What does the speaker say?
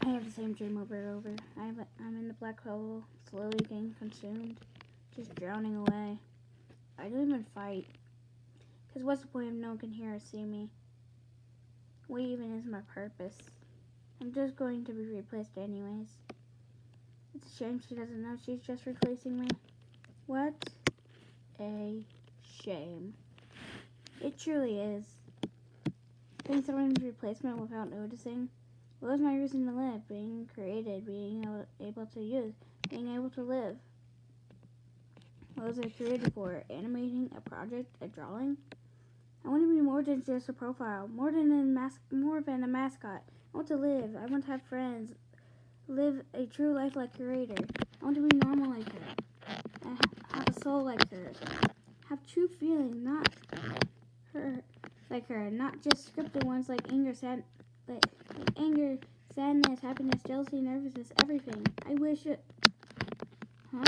I have the same dream over and over. I'm in the black hole, slowly getting consumed, just drowning away. I don't even fight. Because what's the point if no one can hear or see me? What even is my purpose? I'm just going to be replaced anyways. It's a shame she doesn't know she's just replacing me. What a shame. It truly is. Being someone's replacement without noticing. What was my reason to live? Being created, being able to use, being able to live. What was I created for? Animating a project, a drawing? I want to be more than just a profile, more than a mascot. I want to live. I want to have friends. Live a true life like Creator. I want to be normal like her. Have a soul like her. Have true feelings, not her, not just scripted ones like anger, sadness, happiness, jealousy, nervousness, everything. I wish it. Huh?